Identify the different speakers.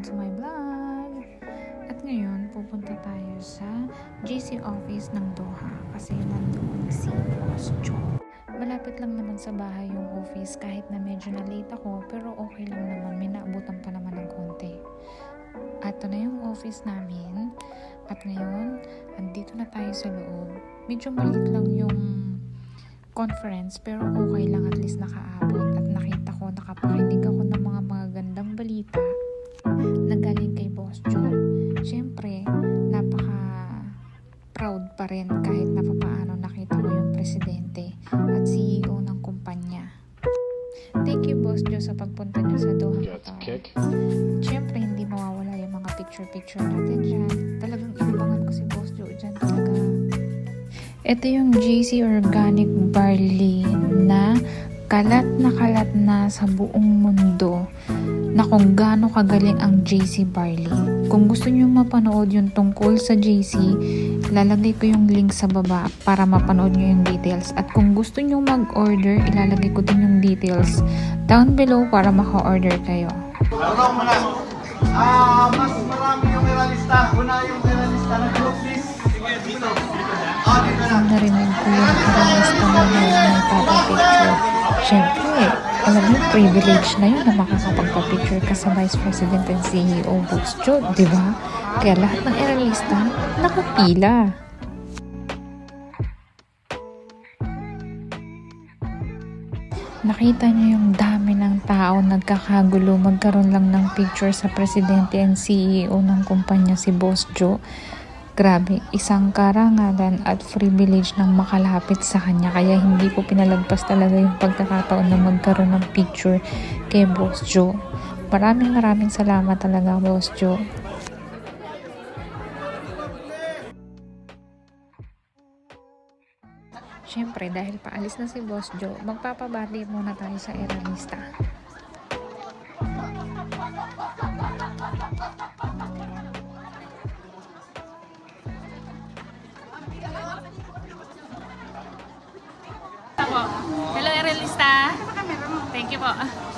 Speaker 1: back to my vlog! At ngayon, pupunta tayo sa GC office ng Doha kasi nandoon si Boss Joe. Malapit lang naman sa bahay yung office kahit na medyo na late ako pero okay lang naman, may naabutan pa naman ng konti. At ito na yung office namin at ngayon, andito na tayo sa loob. Medyo maliit lang yung conference pero okay lang, at least nakaabot at nakita ko, nakapakinig ako ng mga magagandang balita na galing kay Boss Joe. Siyempre, napaka-proud pa rin kahit na papaano nakita ko yung presidente at CEO ng kumpanya. Thank you, Boss Joe, sa pagpunta niyo sa Doha, Qatar. Siyempre, hindi mawawala yung mga picture-picture natin dyan. Talagang inabangan ko si Boss Joe dyan talaga. Ito yung GC Organic Barley na kalat na sa buong mundo na kung gaano kagaling ang JC Barley. Kung gusto niyo mapanood yung tungkol sa JC, ilalagay ko yung link sa baba para mapanood niyo yung details. At kung gusto niyo mag-order, ilalagay ko din yung details down below para maka-order kayo.
Speaker 2: Mas marami yung iralista. Una yung iralista ng group list. Dito. Dito na.
Speaker 1: Narinig ko yung aralista mo na yung nagpapapicture. Siyempre, alam mo, privilege na yun na makakapagpapicture ka sa Vice President and CEO Boss Joe, di ba? Kaya lahat ng aralista, nakapila. Nakita niyo yung dami ng tao nagkakagulo, magkaroon lang ng picture sa Presidente and CEO ng kumpanya si Boss Joe. Grabe, isang karangalan at privilege ng makalapit sa kanya, kaya hindi ko pinalagpas talaga yung pagkakataon na magkaroon ng picture kay Boss Joe. Maraming salamat talaga, Boss Joe. Siyempre, dahil paalis na si Boss Joe, magpapabati muna tayo sa aralista.
Speaker 3: Hello, Erelista. Thank you po.